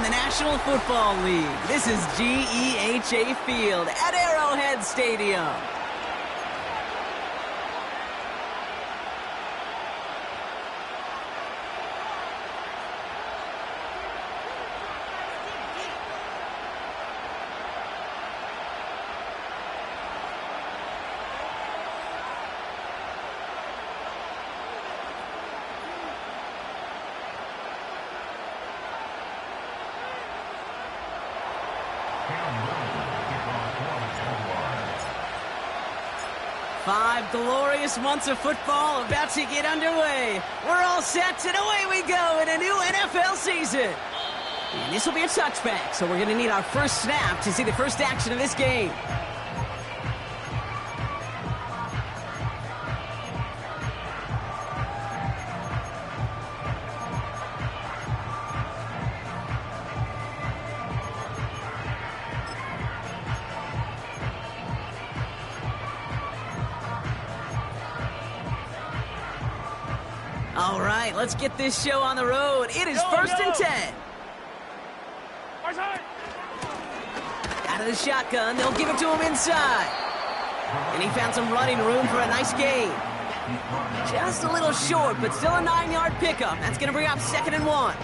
in the National Football League. This is GEHA Field at Arrowhead Stadium. Five glorious months of football about to get underway. We're all set, and away we go in a new NFL season. And this will be a touchback, so we're going to need our first snap to see the first action of this game. All right, let's get this show on the road. It is first and 10. Out of the shotgun, they'll give it to him inside. And he found some running room for a nice gain. Just a little short, but still a 9-yard pickup. That's going to bring up 2nd and 1.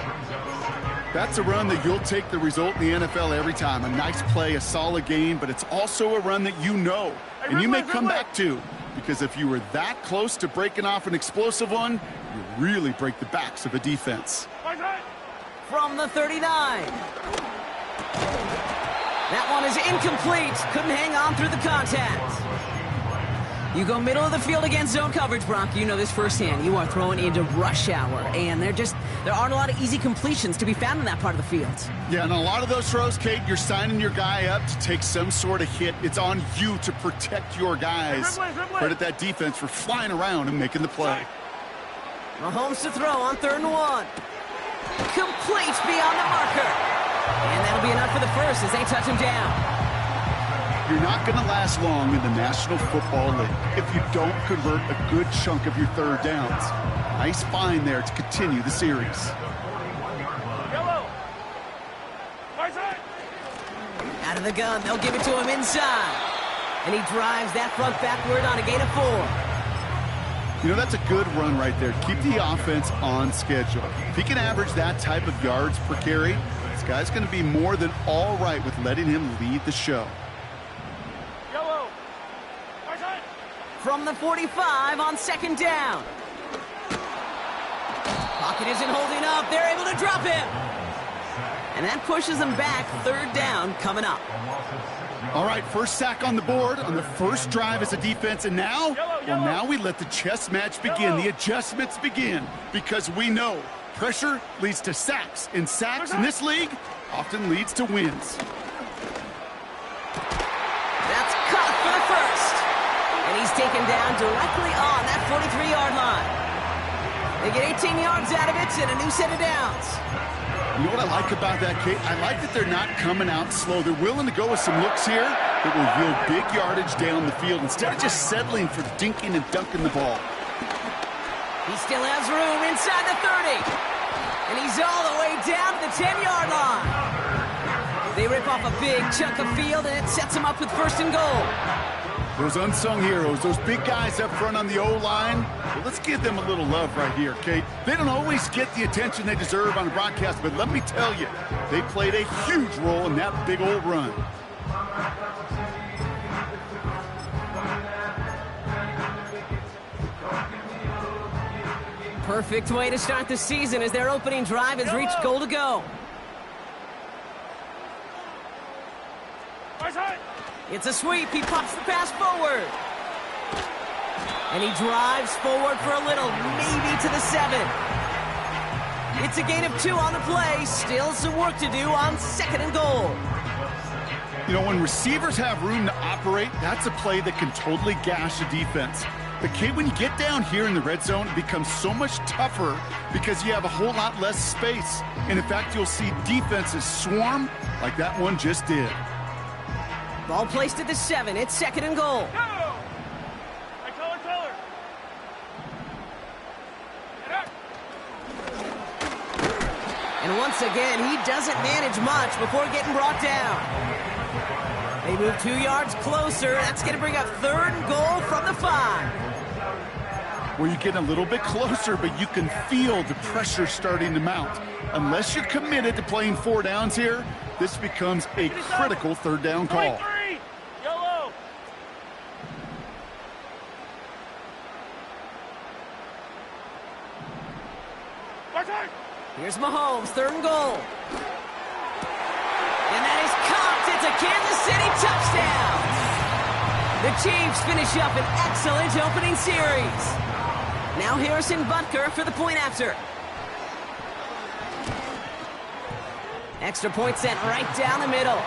That's a run that you'll take the result in the NFL every time. A nice play, a solid gain, but it's also a run that you know. And you may come back to. Because if you were that close to breaking off an explosive one, you really break the backs of a defense. From the 39. That one is incomplete. Couldn't hang on through the contact. You go middle of the field against zone coverage, Brock. You know this firsthand. You are throwing into rush hour, and there aren't a lot of easy completions to be found in that part of the field. Yeah, and a lot of those throws, Kate, you're signing your guy up to take some sort of hit. It's on you to protect your guys. Credit that defense for flying around and making the play. Mahomes to throw on 3rd and 1. Complete beyond the marker. And that'll be enough for the first as they touch him down. You're not going to last long in the National Football League if you don't convert a good chunk of your third downs. Nice find there to continue the series. Out of the gun, they'll give it to him inside. And he drives that front backward on a gain of 4. You know, that's a good run right there. Keep the offense on schedule. If he can average that type of yards per carry, this guy's going to be more than all right with letting him lead the show. From the 45 on 2nd down. Pocket isn't holding up. They're able to drop him. And that pushes them back. 3rd down coming up. All right, first sack on the board on the first drive as a defense. And now, well, now we let the chess match begin. The adjustments begin because we know pressure leads to sacks. And sacks in this league often leads to wins. That's caught for the first. And he's taken down directly on that 43-yard line. They get 18 yards out of it and a new set of downs. You know what I like about that, Kate? I like that they're not coming out slow. They're willing to go with some looks here that will yield big yardage down the field instead of just settling for dinking and dunking the ball. He still has room inside the 30. And he's all the way down to the 10-yard line. They rip off a big chunk of field, and it sets them up with 1st and goal. Those unsung heroes, those big guys up front on the O-line, well, let's give them a little love right here, Kate. They don't always get the attention they deserve on the broadcast, but let me tell you, they played a huge role in that big old run. Perfect way to start the season as their opening drive has reached goal to go. It's a sweep. He pops the pass forward. And he drives forward for a little, maybe to the 7. It's a gain of 2 on the play. Still some work to do on 2nd and goal. You know, when receivers have room to operate, that's a play that can totally gash a defense. But, Kate, when you get down here in the red zone, it becomes so much tougher because you have a whole lot less space. And, in fact, you'll see defenses swarm like that one just did. Ball placed at the 7. It's 2nd and goal. And once again, he doesn't manage much before getting brought down. They move 2 yards closer. That's going to bring up 3rd and goal from the 5. Well, you're getting a little bit closer, but you can feel the pressure starting to mount. Unless you're committed to playing 4 downs here, this becomes a critical 3rd down call. Yellow. Here's Mahomes, 3rd and goal. And that is caught. It's a Kansas City touchdown. The Chiefs finish up an excellent opening series. Now Harrison Butker for the point after. Extra point sent right down the middle.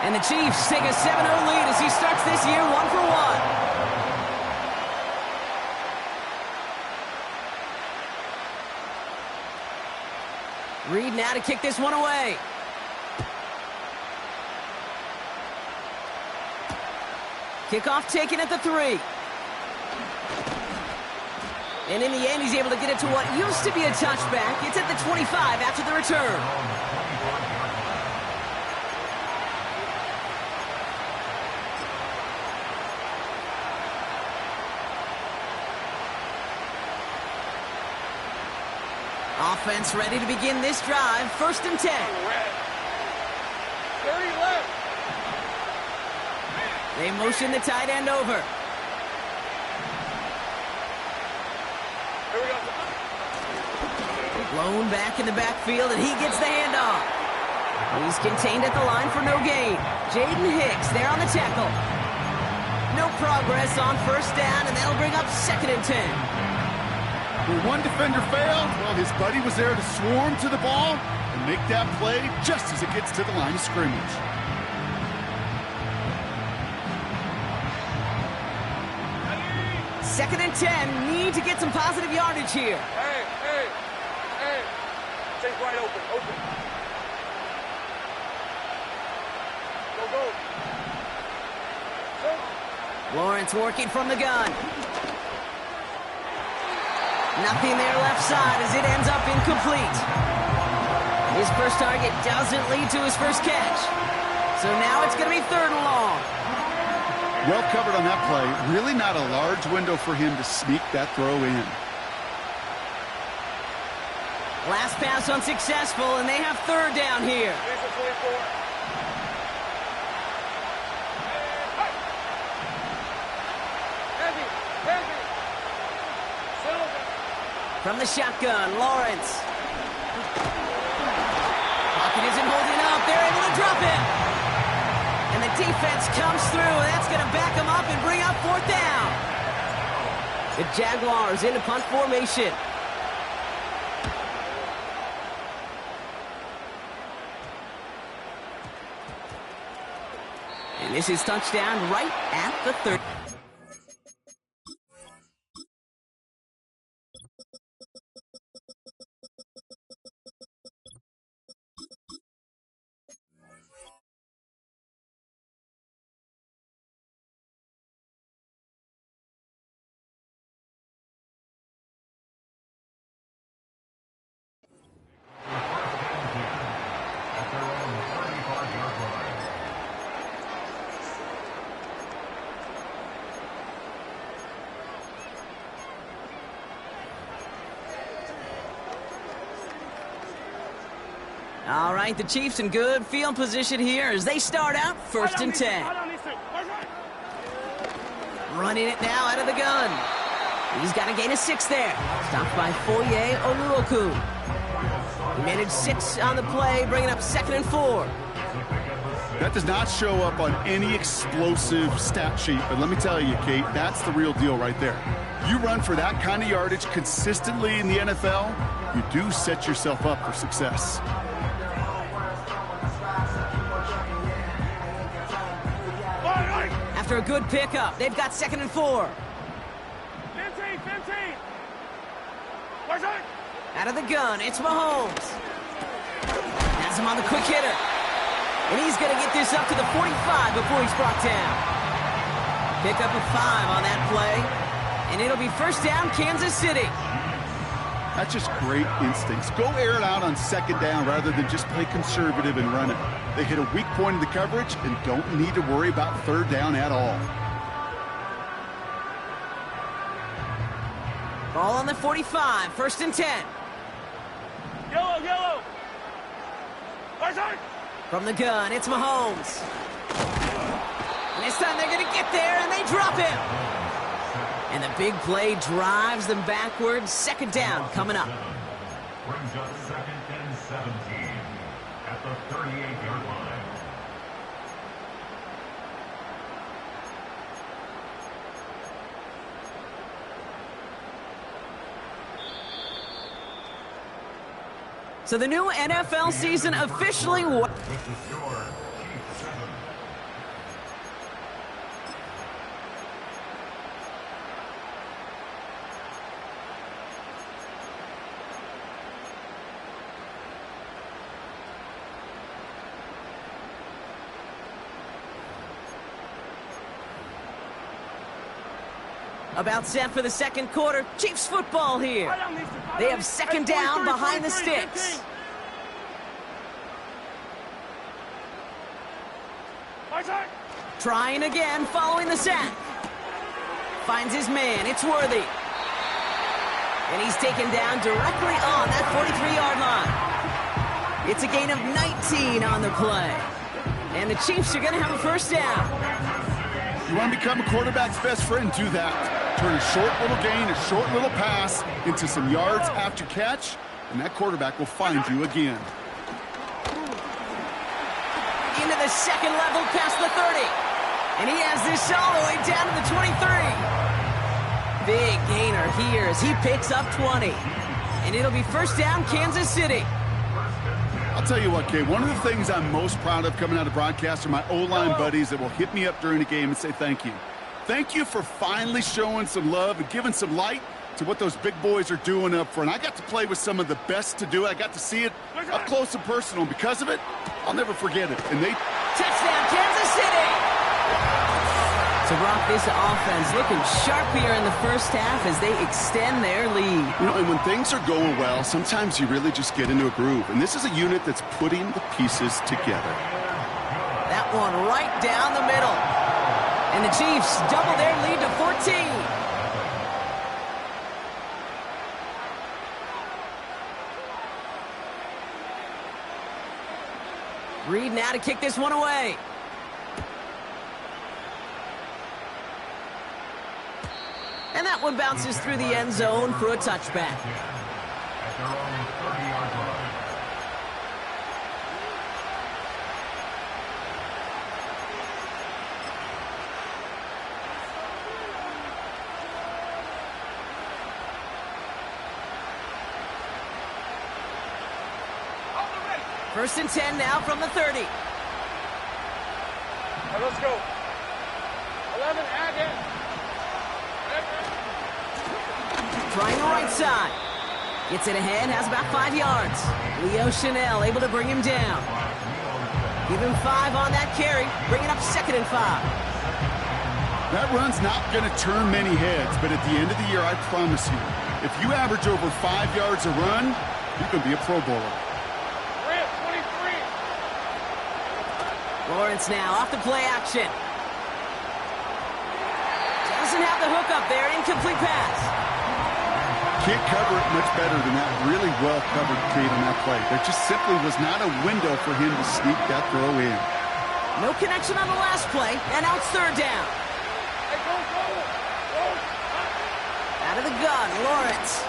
And the Chiefs take a 7-0 lead as he starts this year 1 for 1. Reed now to kick this one away. Kickoff taken at the 3. And in the end, he's able to get it to what used to be a touchback. It's at the 25 after the return. Offense ready to begin this drive. 1st and 10. 30 left. They motion the tight end over. Here we go. Blown back in the backfield, and he gets the handoff. He's contained at the line for no gain. Jaden Hicks there on the tackle. No progress on 1st down, and that'll bring up 2nd and 10. When one defender failed, well, his buddy was there to swarm to the ball and make that play just as it gets to the line of scrimmage. Second and 10. Need to get some positive yardage here. Hey. Stay wide open. Go. Lawrence working from the gun. Nothing there left side as it ends up incomplete. His first target doesn't lead to his first catch. So now it's going to be 3rd and long. Well covered on that play. Really not a large window for him to sneak that throw in. Last pass unsuccessful, and they have 3rd down here. From the shotgun, Lawrence. Pocket isn't holding up. They're able to drop it. And the defense comes through, and that's going to back them up and bring up 4th down. The Jaguars into punt formation. And this is touchdown right at the 30. All right, the Chiefs in good field position here as they start out 1st and 10. Running it now out of the gun. He's got a gain of 6 there. Stopped by Foye Oluoku. He managed 6 on the play, bringing up 2nd and 4. That does not show up on any explosive stat sheet, but let me tell you, Kate, that's the real deal right there. You run for that kind of yardage consistently in the NFL, you do set yourself up for success. After a good pickup, they've got 2nd and 4. 15. Out of the gun, it's Mahomes. Has him on the quick hitter. And he's going to get this up to the 45 before he's brought down. Pick up a 5 on that play. And it'll be 1st down, Kansas City. That's just great instincts. Go air it out on second down rather than just play conservative and run it. They hit a weak point in the coverage and don't need to worry about third down at all. Ball on the 45, 1st and 10. Yellow, yellow. Right side. From the gun, it's Mahomes. And this time they're going to get there, and they drop him. And the big play drives them backwards. 2nd down coming up. Brings up 2nd and 17 at the 38-yard line. So the new NFL season officially... With the score, Chiefs 7. About set for the 2nd quarter. Chiefs football here. They have 2nd down behind the sticks. Trying again following the sack. Finds his man. It's Worthy. And he's taken down directly on that 43-yard line. It's a gain of 19 on the play. And the Chiefs are going to have a 1st down. You want to become a quarterback's best friend, do that. Turn a short little gain, a short little pass into some yards after catch, and that quarterback will find you again. Into the 2nd level past the 30. And he has this all the way down to the 23. Big gainer here as he picks up 20. And it'll be 1st down, Kansas City. I'll tell you what, Kay, one of the things I'm most proud of coming out of broadcast are my O-line buddies that will hit me up during the game and say thank you. Thank you for finally showing some love and giving some light to what those big boys are doing up front. I got to play with some of the best to do it. I got to see it up close and personal. Because of it, I'll never forget it. And they... Touchdown, Kansas City! So, Brock, this offense looking sharp here in the 1st half as they extend their lead. You know, and when things are going well, sometimes you really just get into a groove. And this is a unit that's putting the pieces together. That one right down the middle. And the Chiefs double their lead to 14. Reed now to kick this one away. And that one bounces through the end zone for a touchback. At their own 30-yard line. Hold 1st and 10 now from the 30. right, let's go. 11, add in. Trying the right side. Gets it ahead, has about 5 yards. Leo Chanel able to bring him down. Give him 5 on that carry. Bring it up 2nd and 5. That run's not going to turn many heads, but at the end of the year, I promise you, if you average over 5 yards a run, you can be a Pro Bowler. 23. Lawrence now off the play action. Doesn't have the hook up there. Incomplete pass. Can't cover it much better than that really well-covered Kate on that play. There just simply was not a window for him to sneak that throw in. No connection on the last play, and now it's 3rd down. Hey, go, go. Go. Out of the gun, Lawrence.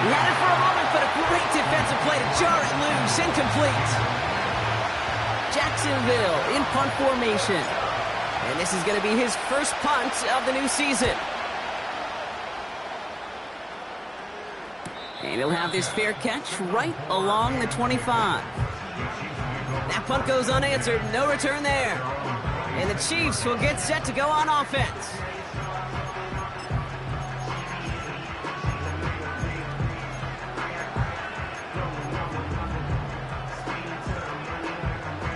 He had it for a moment, but a great defensive play to jar it loose. Incomplete. Jacksonville in punt formation. And this is going to be his 1st punt of the new season. And he'll have this fair catch right along the 25. That punt goes unanswered. No return there. And the Chiefs will get set to go on offense.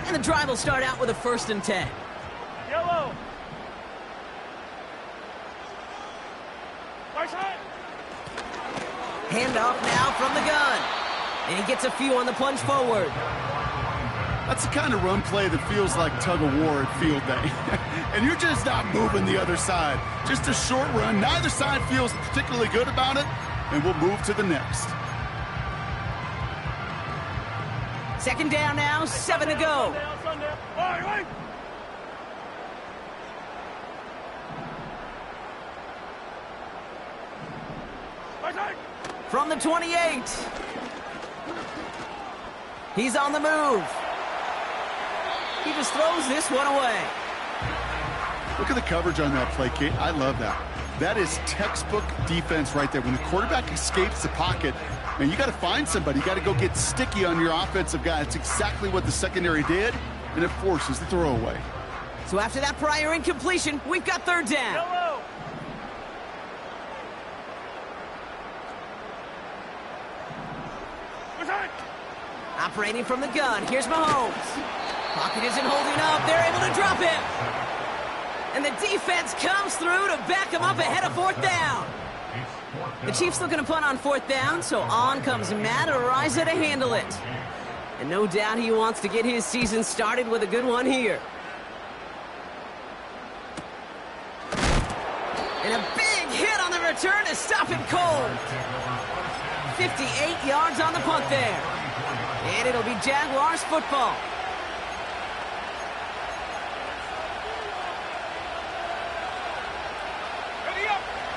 And the drive will start out with a 1st and 10. Yellow. Right side. Handoff now from the gun. And he gets a few on the plunge forward. That's the kind of run play that feels like tug-of-war at field day. And you're just not moving the other side. Just a short run. Neither side feels particularly good about it, and we'll move to the next. Second down now, 7 to go. Sundown. All right. From the 28. He's on the move. He just throws this one away. Look at the coverage on that play, Kate. I love that. That is textbook defense right there. When the quarterback escapes the pocket, man, you got to find somebody. You got to go get sticky on your offensive guy. That's exactly what the secondary did, and it forces the throwaway. So after that prior incompletion, we've got third down. Yellow. Operating from the gun, here's Mahomes. Pocket isn't holding up, they're able to drop him. And the defense comes through to back him up ahead of fourth down. The Chiefs looking to punt on fourth down, so on comes Matt Araiza to handle it. And no doubt he wants to get his season started with a good one here. And a big hit on the return to stop him cold. 58 yards on the punt there. And it'll be Jaguars football.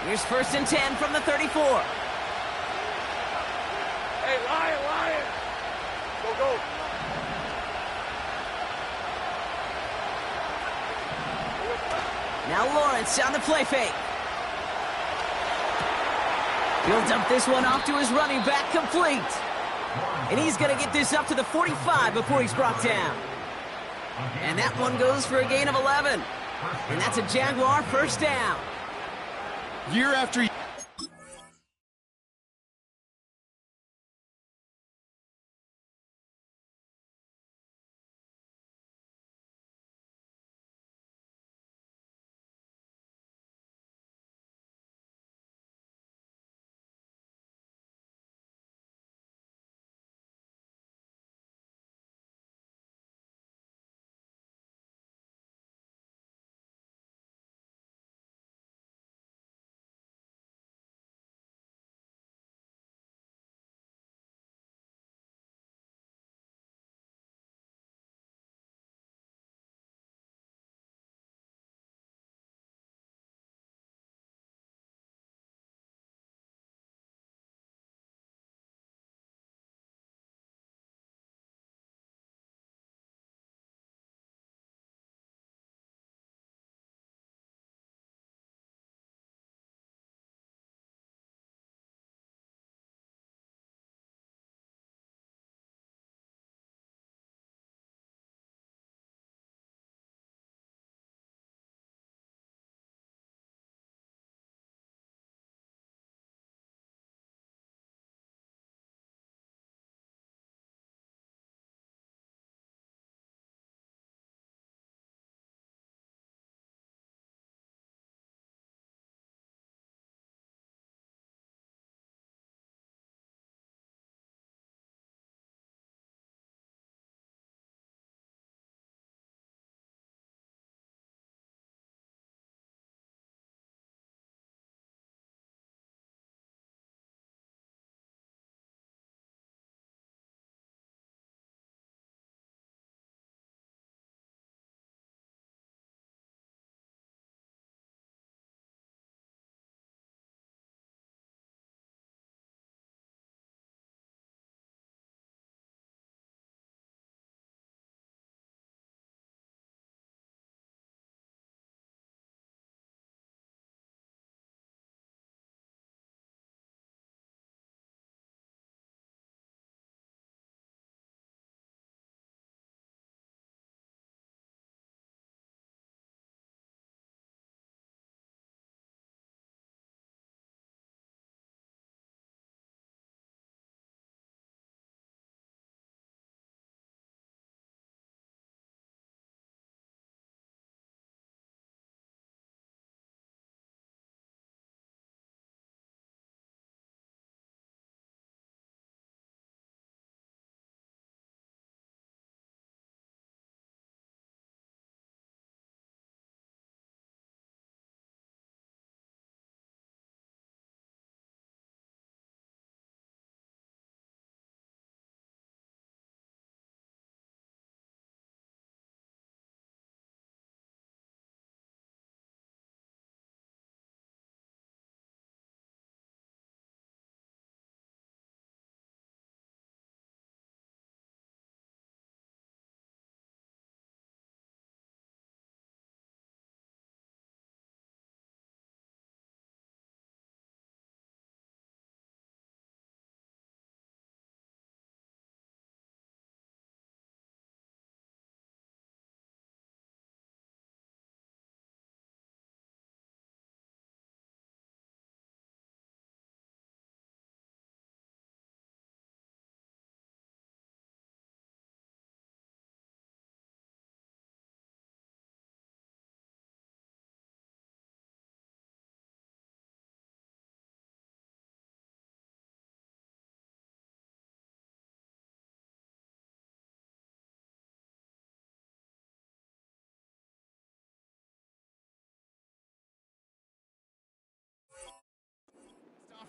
Here's first and 10 from the 34. Hey, Lion. Go. Now Lawrence on the play fake. He'll dump this one off to his running back, complete. And he's going to get this up to the 45 before he's brought down. And that one goes for a gain of 11. And that's a Jaguar first down. Year after year.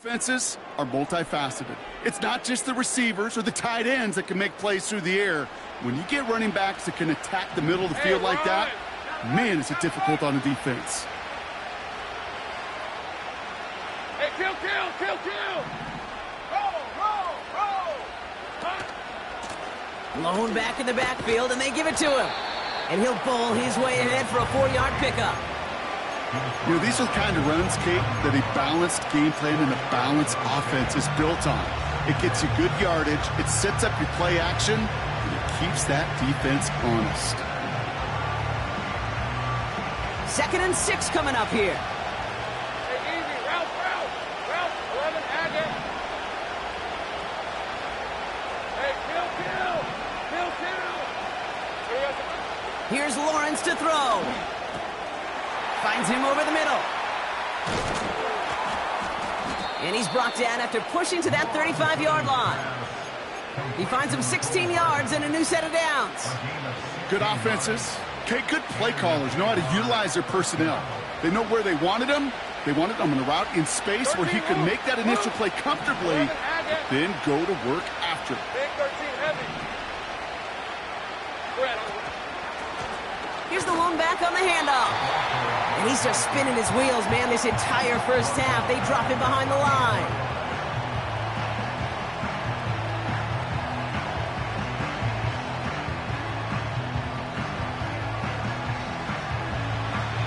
Offenses are multifaceted. It's not just the receivers or the tight ends that can make plays through the air. When you get running backs that can attack the middle of the field like that, man, is it difficult on a defense. Hey, kill! Lone back in the backfield, and they give it to him. And he'll bowl his way ahead for a 4-yard pickup. You know, these are the kind of runs, Kate, that a balanced game plan and a balanced offense is built on. It gets you good yardage, it sets up your play action, and it keeps that defense honest. 2nd and 6 coming up here. Hey, easy. Route. 11, Agate. Hey, kill. Here's Lawrence to throw. Finds him over the middle. And he's brought down after pushing to that 35-yard line. He finds him 16 yards and a new set of downs. Good offenses. Okay, good play callers know how to utilize their personnel. They know where they wanted him. They wanted him on a route in space where he could make that initial play comfortably, then go to work after. Big 13 heavy. Here's the lone back on the handoff. And he's just spinning his wheels, man, this entire first half. They drop him behind the line.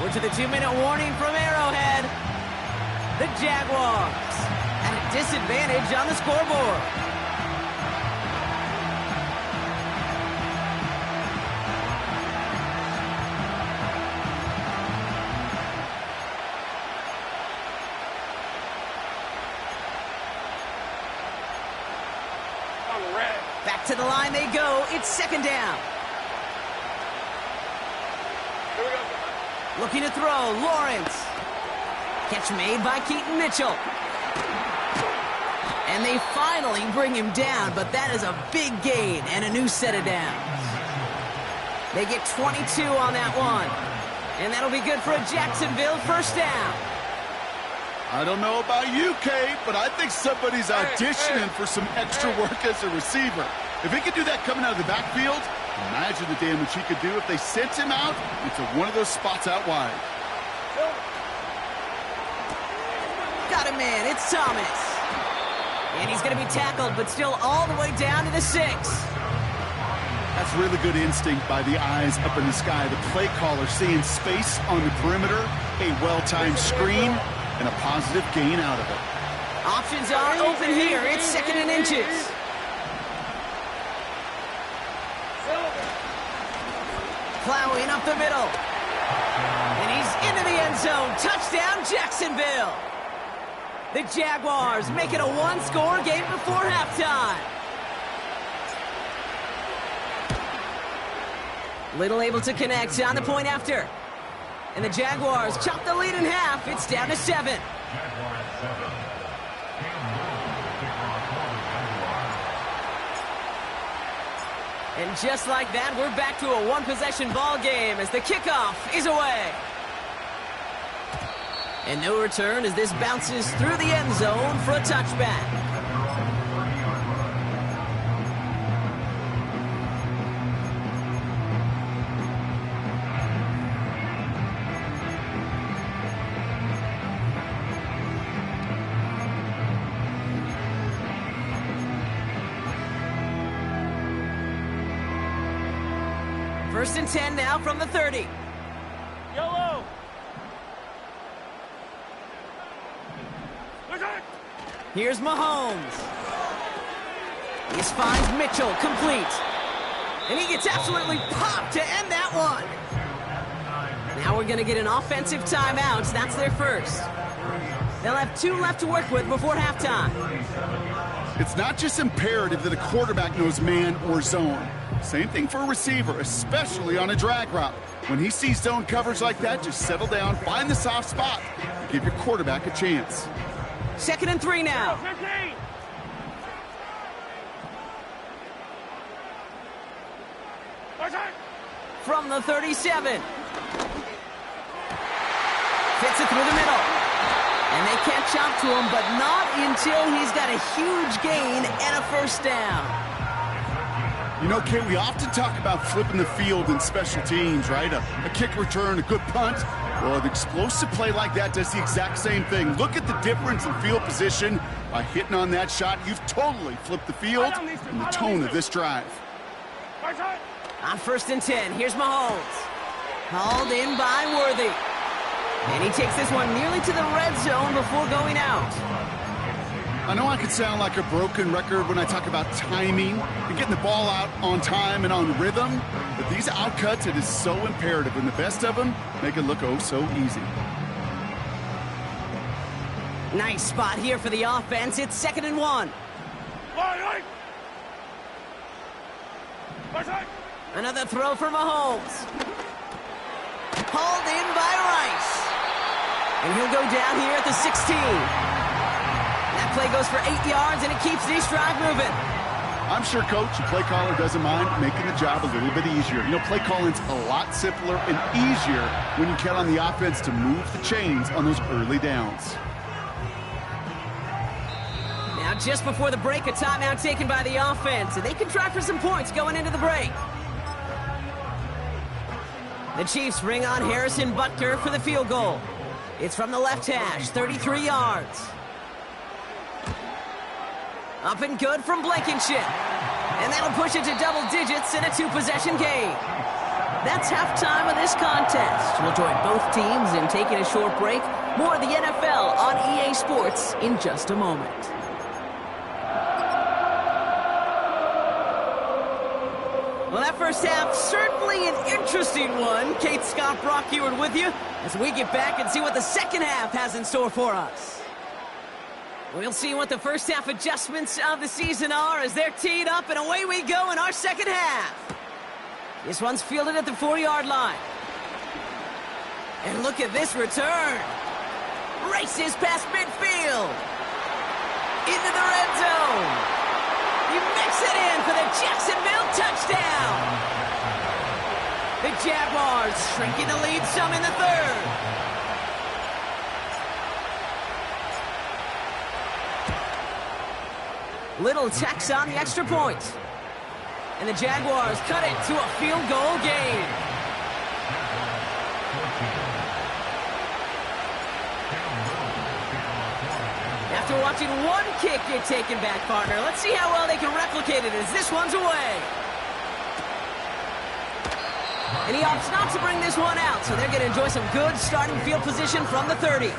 We're to the 2-minute warning from Arrowhead. The Jaguars at a disadvantage on the scoreboard. Back to the line they go. It's 2nd down. Here we go. Looking to throw, Lawrence. Catch made by Keaton Mitchell. And they finally bring him down, but that is a big gain and a new set of downs. They get 22 on that one. And that'll be good for a Jacksonville first down. I don't know about you, Kate, but I think somebody's auditioning for some extra work as a receiver. If he could do that coming out of the backfield, imagine the damage he could do if they sent him out into one of those spots out wide. Got him, man. It's Thomas. And he's going to be tackled, but still all the way down to the 6. That's really good instinct by the eyes up in the sky. The play caller seeing space on the perimeter, a well-timed screen, and a positive gain out of it. Options are open here. It's 2nd and inches. Plowing up the middle. And he's into the end zone. Touchdown, Jacksonville. The Jaguars make it a 1-score game before halftime. Little able to connect on the point after. And the Jaguars chop the lead in half. It's down to 7. And just like that, we're back to a one-possession ball game as the kickoff is away. And no return as this bounces through the end zone for a touchback. First and 10 now from the 30. Yellow. Here's Mahomes. He finds Mitchell complete. And he gets absolutely popped to end that one. Now we're going to get an offensive timeout. That's their first. They'll have 2 left to work with before halftime. It's not just imperative that a quarterback knows man or zone. Same thing for a receiver, especially on a drag route. When he sees zone coverage like that, just settle down, find the soft spot, and give your quarterback a chance. 2nd and 3 now. 15. From the 37. Fits it through the middle. And they catch up to him, but not until he's got a huge gain and a first down. You know, Kate, we often talk about flipping the field in special teams, right? A kick return, a good punt. Well, an explosive play like that does the exact same thing. Look at the difference in field position. By hitting on that shot, you've totally flipped the field and the tone of this drive. On 1st and 10, here's Mahomes. Hauled in by Worthy. And he takes this one nearly to the red zone before going out. I know I could sound like a broken record when I talk about timing and getting the ball out on time and on rhythm, but these outcuts, it is so imperative, and the best of them make it look oh so easy. Nice spot here for the offense. It's 2nd and 1. Another throw for Mahomes. Hauled in by Rice. And he'll go down here at the 16. That play goes for 8 yards, and it keeps this drive moving. I'm sure, Coach, the play caller doesn't mind making the job a little bit easier. You know, play calling's a lot simpler and easier when you count on the offense to move the chains on those early downs. Now, just before the break, a timeout taken by the offense, and they can try for some points going into the break. The Chiefs bring on Harrison Butker for the field goal. It's from the left hash, 33 yards. Up and good from Blankenship. And that'll push it to double digits in a 2-possession game. That's halftime of this contest. We'll join both teams in taking a short break. More of the NFL on EA Sports in just a moment. Well, that first half, certainly an interesting one. Kate, Scott, Brock Ewart with you as we get back and see what the second half has in store for us. We'll see what the first half adjustments of the season are as they're teed up, and away we go in our second half. This one's fielded at the 4-yard line. And look at this return. Races past midfield. Into the red zone. You mix it in for the Jacksonville touchdown. The Jaguars shrinking the lead some in the third. Little checks on the extra point. And the Jaguars cut it to a field goal game. After watching one kick get taken back, partner, let's see how well they can replicate it as this one's away. And he opts not to bring this one out, so they're going to enjoy some good starting field position from the 30.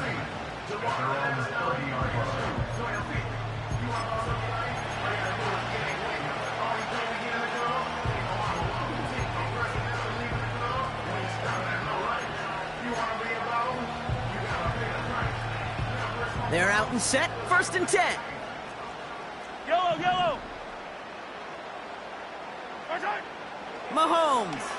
They're out and set, 1st and 10. Yellow, yellow. Mahomes.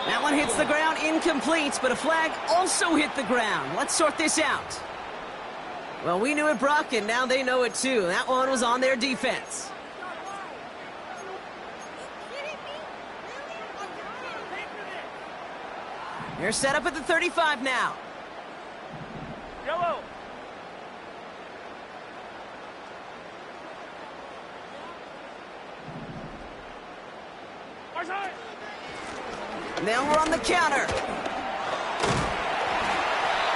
That one hits the ground, incomplete, but a flag also hit the ground. Let's sort this out. Well, we knew it, Brock, and now they know it too. That one was on their defense. They're set up at the 35 now. Yellow. Now we're on the counter.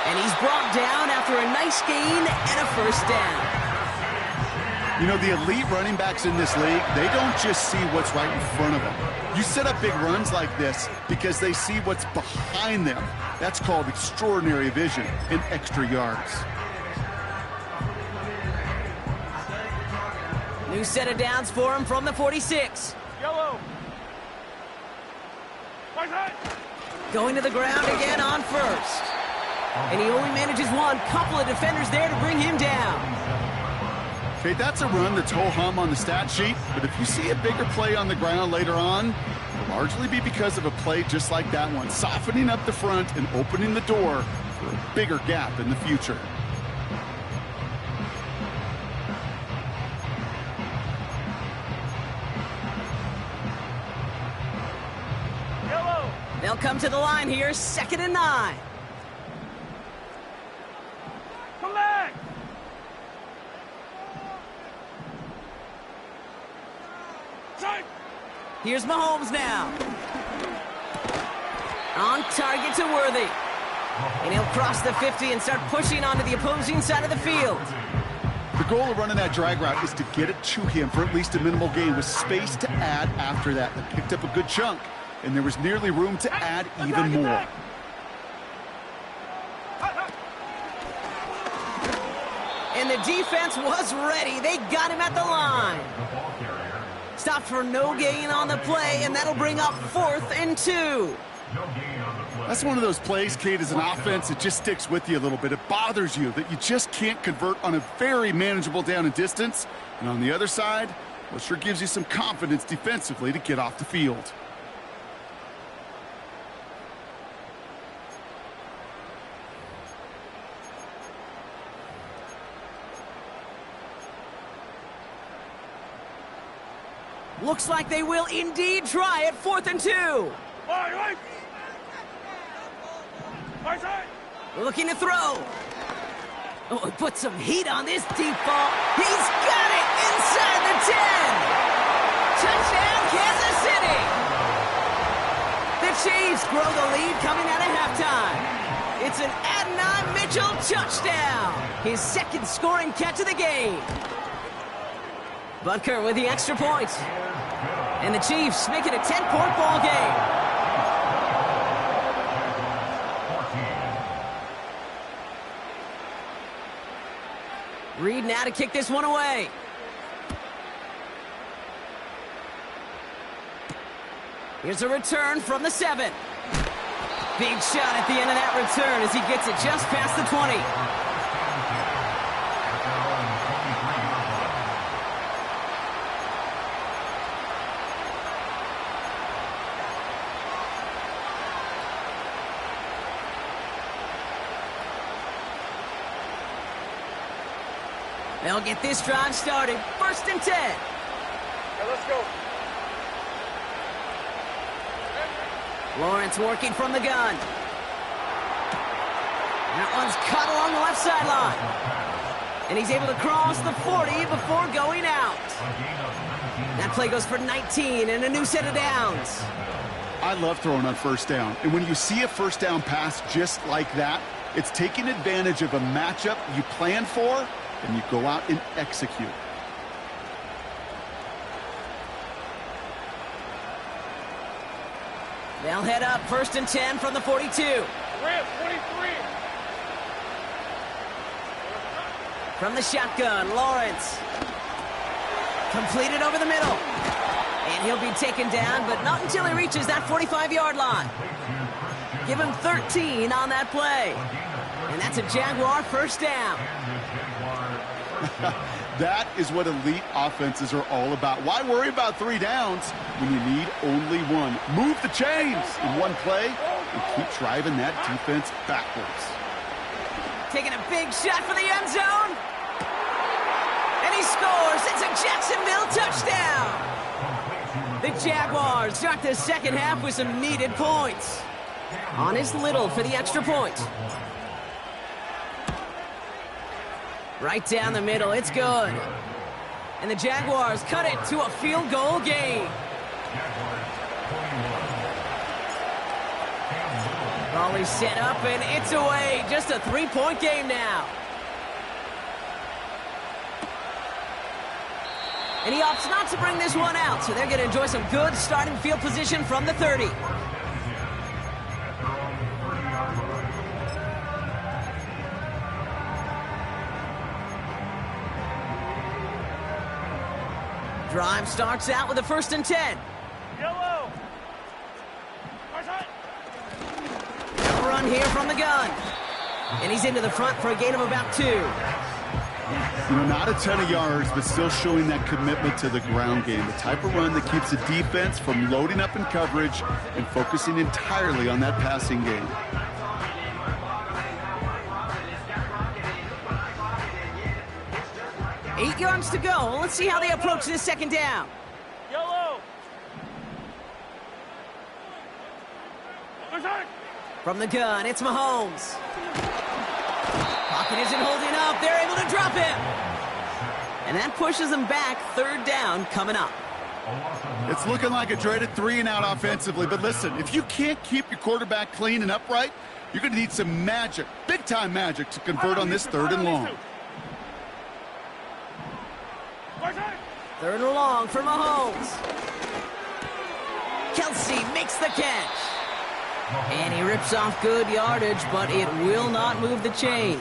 And he's brought down after a nice gain and a first down. You know, the elite running backs in this league, they don't just see what's right in front of them. You set up big runs like this because they see what's behind them. That's called extraordinary vision and extra yards. New set of downs for him from the 46. Yellow. Going to the ground again on first. And he only manages one. Couple of defenders there to bring him down. Okay, that's a run that's ho-hum on the stat sheet, but if you see a bigger play on the ground later on, it'll largely be because of a play just like that one, softening up the front and opening the door for a bigger gap in the future. Yellow. They'll come to the line here, 2nd and 9. Here's Mahomes now. On target to Worthy. And he'll cross the 50 and start pushing onto the opposing side of the field. The goal of running that drag route is to get it to him for at least a minimal gain with space to add after that. They picked up a good chunk, and there was nearly room to add even more. And the defense was ready. They got him at the line. Stopped for no gain on the play, and that'll bring up 4th and 2. That's one of those plays, Kate, as an offense, it just sticks with you a little bit. It bothers you that you just can't convert on a very manageable down and distance. And on the other side, well, it sure gives you some confidence defensively to get off the field. Looks like they will indeed try at 4th and 2. Looking to throw. Oh, put some heat on this deep ball. He's got it inside the 10. Touchdown, Kansas City. The Chiefs grow the lead coming out of halftime. It's an Adonai Mitchell touchdown. His 2nd scoring catch of the game. Butker with the extra point. And the Chiefs make it a 10-point ball game. Reed now to kick this one away. Here's a return from the 7. Big shot at the end of that return as he gets it just past the 20. They'll get this drive started. 1st and 10. Okay, let's go. Lawrence working from the gun. That one's caught along the left sideline. And he's able to cross the 40 before going out. That play goes for 19 and a new set of downs. I love throwing on 1st down. And when you see a 1st down pass just like that, it's taking advantage of a matchup you planned for, and you go out and execute. They'll head up 1st and 10 from the 42. Rip, 23. From the shotgun, Lawrence. Completed over the middle. And he'll be taken down, but not until he reaches that 45-yard line. Give him 13 on that play. And that's a Jaguar 1st down. That is what elite offenses are all about. Why worry about 3 downs when you need only 1? Move the chains in one play and keep driving that defense backwards. Taking a big shot for the end zone. And he scores. It's a Jacksonville touchdown. The Jaguars start the 2nd half with some needed points. On is Little for the extra point. Right down the middle, it's good. And the Jaguars cut it to a field goal game. Ball set up and it's away. Just a 3-point game now. And he opts not to bring this one out, so they're going to enjoy some good starting field position from the 30. Drive starts out with a 1st and 10. Yellow. Run here from the gun. And he's into the front for a gain of about 2. You know, not a ton of yards, but still showing that commitment to the ground game. The type of run that keeps the defense from loading up in coverage and focusing entirely on that passing game. Eight yards to go. Let's see how they approach this 2nd down. Yellow. From the gun, it's Mahomes. Pocket isn't holding up. They're able to drop him. And that pushes them back. 3rd down coming up. It's looking like a dreaded 3-and-out offensively, but listen, if you can't keep your quarterback clean and upright, you're going to need some magic, big-time magic, to convert on this 3rd and long. 3rd and long for Mahomes. Kelsey makes the catch. And he rips off good yardage, but it will not move the chains.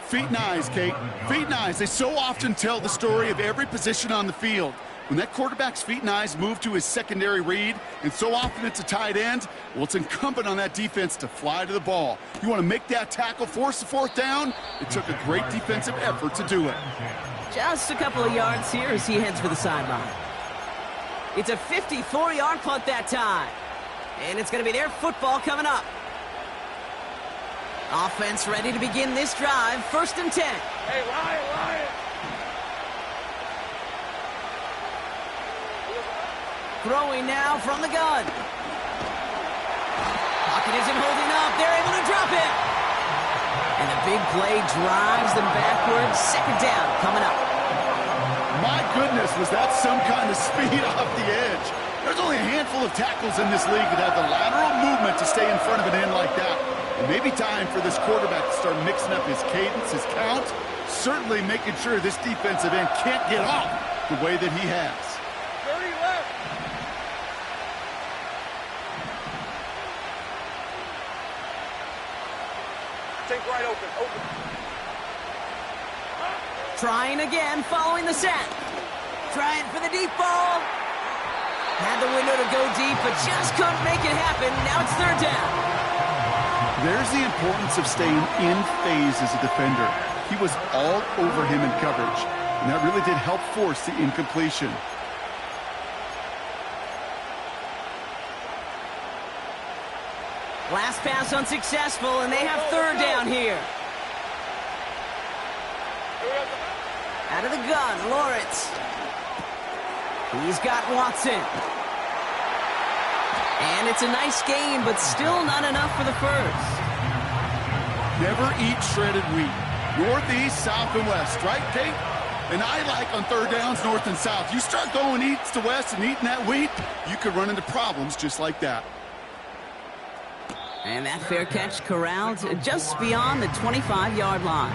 Feet and eyes, Kate. Feet and eyes. They so often tell the story of every position on the field. When that quarterback's feet and eyes move to his secondary read, and so often it's a tight end, well, it's incumbent on that defense to fly to the ball. You want to make that tackle, force the 4th down? It took a great defensive effort to do it. Just a couple of yards here as he heads for the sideline. It's a 54-yard punt that time. And it's going to be their football coming up. Offense ready to begin this drive. 1st and 10. Hey, Ryan! Throwing now from the gun. Pocket isn't holding up. They're able to drop it. And the big play drives them backwards. 2nd down coming up. My goodness, was that some kind of speed off the edge. There's only a handful of tackles in this league that have the lateral movement to stay in front of an end like that. It may be time for this quarterback to start mixing up his cadence, his count, certainly making sure this defensive end can't get off the way that he has. 30 left. Take right open. Trying again, following the set. Trying for the deep ball. Had the window to go deep, but just couldn't make it happen. Now it's 3rd down. There's the importance of staying in phase as a defender. He was all over him in coverage, and that really did help force the incompletion. Last pass unsuccessful, and they have 3rd down here. Out of the gun, Lawrence. He's got Watson. And it's a nice game, but still not enough for the 1st. Never eat shredded wheat. Northeast, south, and west, right, Kate? And I like on 3rd downs, north and south. You start going east to west and eating that wheat, you could run into problems just like that. And that fair catch corralled just beyond the 25-yard line.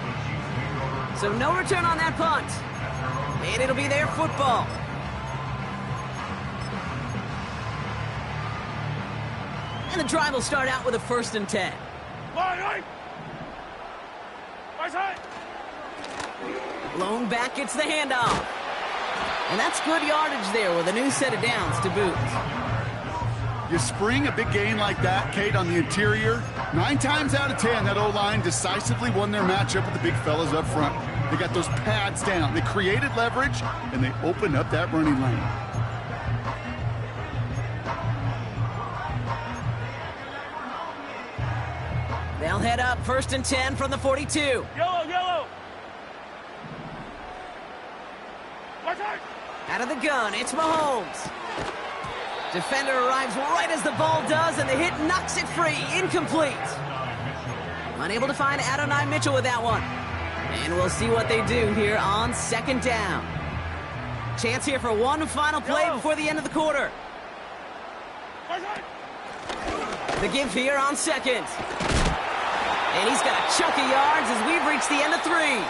So no return on that punt. And it'll be their football. And the drive will start out with a 1st and 10. Right side. Blown back, it's the handoff. And that's good yardage there with a new set of downs to boot. You spring a big gain like that, Kate, on the interior, 9 times out of 10, that O-line decisively won their matchup with the big fellas up front. They got those pads down. They created leverage, and they opened up that running lane. They'll head up 1st and 10 from the 42. Yellow. Right side. Out of the gun, it's Mahomes. Defender arrives right as the ball does, and the hit knocks it free. Incomplete. Unable to find Adonai Mitchell with that one. And we'll see what they do here on 2nd down. Chance here for one final play before the end of the quarter. Right side. The give here on 2nd. And he's got a chunk of yards as we've reached the end of 3.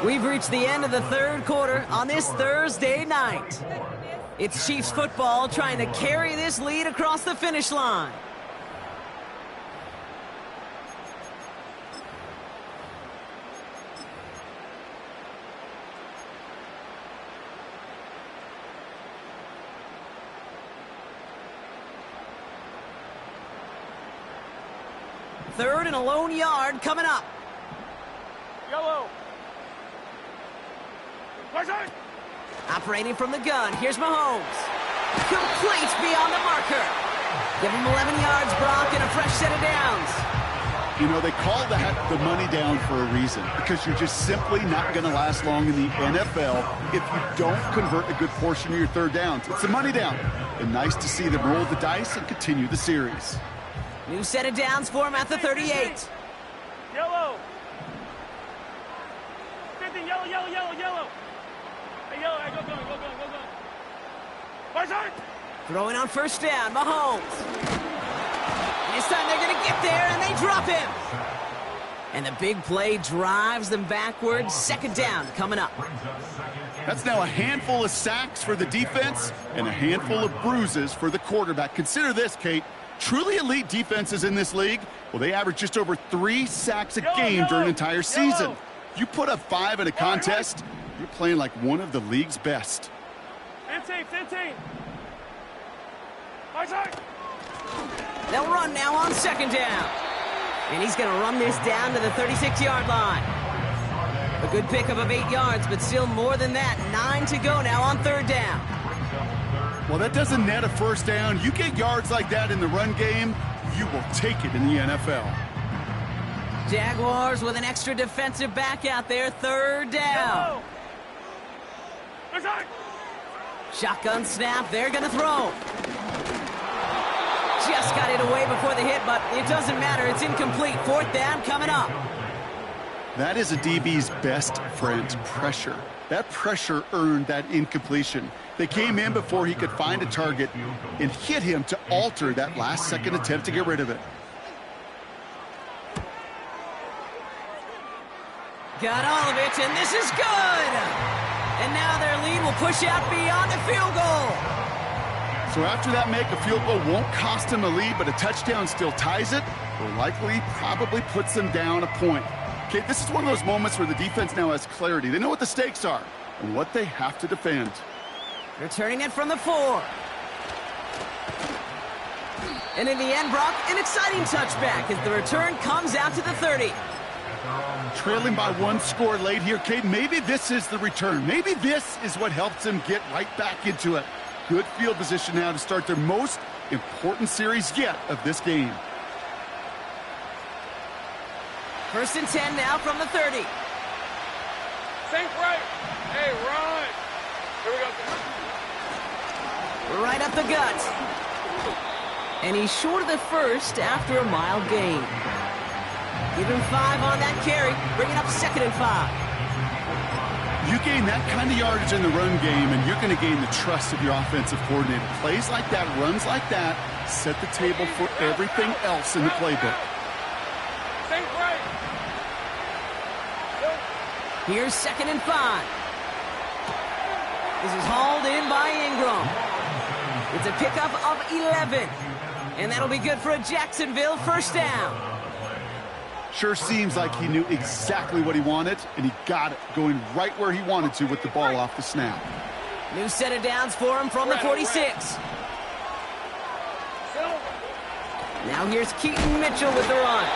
We've reached the end of the 3rd quarter on this Thursday night. It's Chiefs football trying to carry this lead across the finish line. Third and a lone yard coming up. Yellow. Right side. Operating from the gun, here's Mahomes. Complete beyond the marker. Give him 11 yards, Brock, and a fresh set of downs. You know, they call that the money down for a reason, because you're just simply not going to last long in the NFL if you don't convert a good portion of your 3rd downs. It's a money down. And nice to see them roll the dice and continue the series. New set of downs for him at the 38. Yellow. 50, yellow. Hey, yellow. Hey, go gun, go gun, go gun. Right side. Throwing on first down, Mahomes. This time they're going to get there, and they drop him. And the big play drives them backwards. Second down coming up. That's now a handful of sacks for the defense and a handful of bruises for the quarterback. Consider this, Kate. Truly elite defenses in this league, well, they average just over 3 sacks a game during an entire season. You put up 5 in a contest, you're playing like one of the league's best. 15. Right side. They'll run now on second down. And he's going to run this down to the 36-yard line. A good pickup of 8 yards, but still more than that. 9 to go now on third down. Well, that doesn't net a first down. You get yards like that in the run game, you will take it in the NFL. Jaguars with an extra defensive back out there. Third down. Right side. Shotgun snap. They're going to throw. Just got it away before the hit, but it doesn't matter. It's incomplete. Fourth down coming up. That is a DB's best friend, pressure. That pressure earned that incompletion. They came in before he could find a target and hit him to alter that last-second attempt to get rid of it. Got all of it, and this is good. And now their lead will push out beyond the field goal. So after that make, a field goal won't cost him a lead, but a touchdown still ties it, or likely probably puts them down a point. Okay, this is one of those moments where the defense now has clarity. They know what the stakes are and what they have to defend. Returning it from the 4. And in the end, Brock, an exciting touchback as the return comes out to the 30. Trailing by 1 score late here, Kate. Maybe this is the return. Maybe this is what helps them get right back into it. Good field position now to start their most important series yet of this game. First and 10 now from the 30. Sink right. Hey, run. Here we go. Right up the gut. And he's short of the first after a mile gain. Give him 5 on that carry. Bring it up second and 5. You gain that kind of yardage in the run game, and you're going to gain the trust of your offensive coordinator. Plays like that, runs like that, set the table for everything else in the playbook. Sink right. Here's second and 5. This is hauled in by Ingram. It's a pickup of 11. And that'll be good for a Jacksonville first down. Sure seems like he knew exactly what he wanted, and he got it, going right where he wanted to with the ball off the snap. New set of downs for him from the 46. Now here's Keaton Mitchell with the run.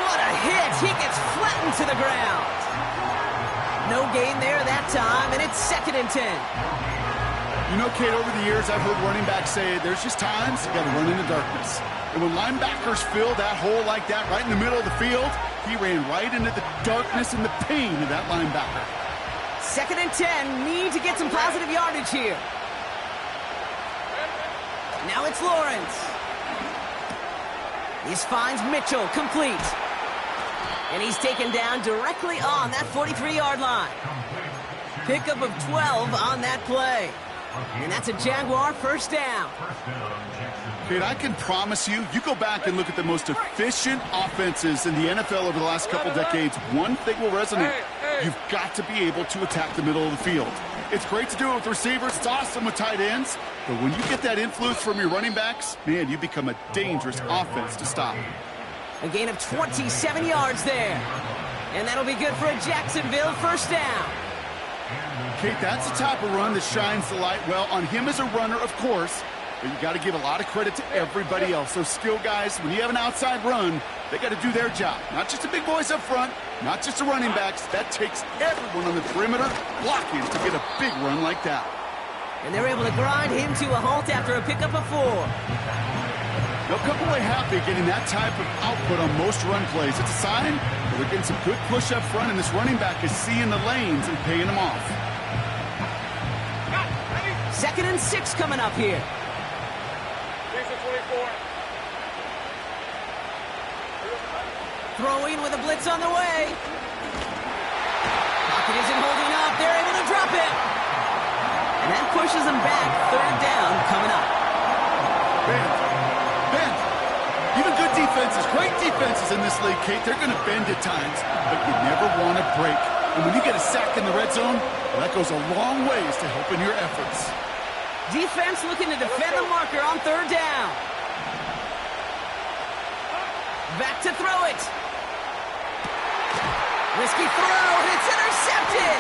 What a hit! He gets flattened to the ground. No gain there that time, and it's second and 10. You know, Kate, over the years, I've heard running backs say there's just times you got to run in the darkness. And when linebackers fill that hole like that right in the middle of the field, he ran right into the darkness and the pain of that linebacker. Second and 10, need to get some positive yardage here. Now it's Lawrence. This finds Mitchell, complete. And he's taken down directly on that 43-yard line. Pickup of 12 on that play. And that's a Jaguar first down. Kate, I can promise you, you go back and look at the most efficient offenses in the NFL over the last couple decades, one thing will resonate. You've got to be able to attack the middle of the field. It's great to do it with receivers. It's awesome with tight ends. But when you get that influence from your running backs, man, you become a dangerous offense to stop. A gain of 27 yards there. And that'll be good for a Jacksonville first down. Kate, that's the type of run that shines the light well on him as a runner, of course, but you got to give a lot of credit to everybody else. Those skill guys, when you have an outside run, they got to do their job. Not just the big boys up front, not just the running backs. That takes everyone on the perimeter blocking to get a big run like that. And they're able to grind him to a halt after a pickup of 4. They'll come away happy getting that type of output on most run plays. It's a sign that they're getting some good push up front, and this running back is seeing the lanes and paying them off. Second and 6 coming up here. 24. Throwing with a blitz on the way. Pocket isn't holding up. They're able to drop it. And that pushes them back. Third down coming up. Bend. Even good defenses, great defenses in this league, Kate, they're going to bend at times, but you never want to break. And when you get a sack in the red zone, well, that goes a long ways to helping your efforts. Defense looking to defend the marker on third down. Back to throw it. Risky throw, and it's intercepted.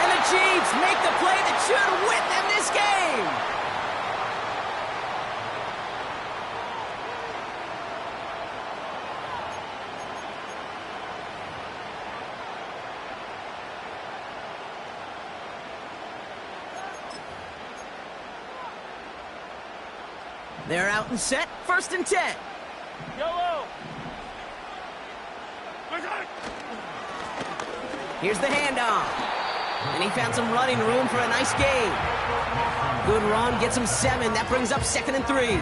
And the Chiefs make the play that should win them this game. They're out and set, 1st and 10. Yellow. Here's the handoff. And he found some running room for a nice gain. Good run, gets him 7. That brings up 2nd and 3.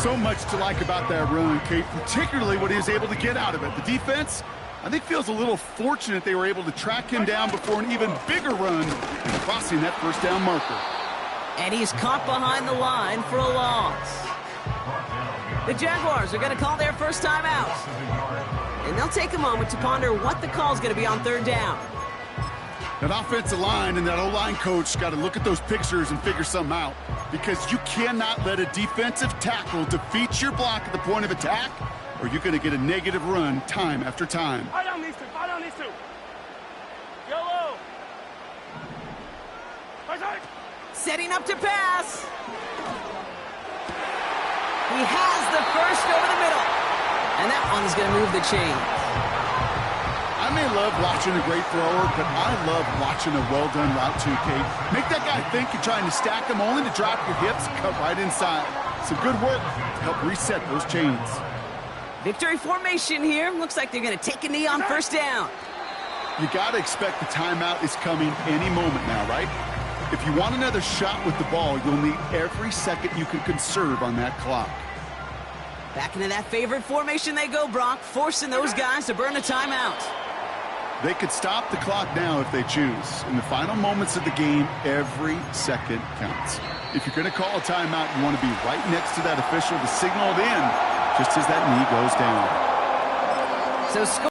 So much to like about that run, Kate, particularly what he was able to get out of it. The defense, I think, feels a little fortunate they were able to track him down before an even bigger run and crossing that 1st down marker. And he's caught behind the line for a loss. The Jaguars are going to call their first time out. And they'll take a moment to ponder what the call is going to be on 3rd down. That offensive line and that O-line coach got to look at those pictures and figure something out, because you cannot let a defensive tackle defeat your block at the point of attack, or you're going to get a negative run time after time. Fight on these two. Fight on these two. Yellow. Fight. Setting up to pass. He has the first over the middle. And that one's going to move the chain. I may love watching a great thrower, but I love watching a well-done route too, Kate. Make that guy think you're trying to stack him only to drop your hips and cut right inside. Some good work to help reset those chains. Victory formation here. Looks like they're going to take a knee on 1st down. You got to expect the timeout is coming any moment now, right? If you want another shot with the ball, you'll need every second you can conserve on that clock. Back into that favorite formation they go, Brock, forcing those guys to burn a timeout. They could stop the clock now if they choose. In the final moments of the game, every second counts. If you're going to call a timeout, you want to be right next to that official to signal it in, just as that knee goes down. So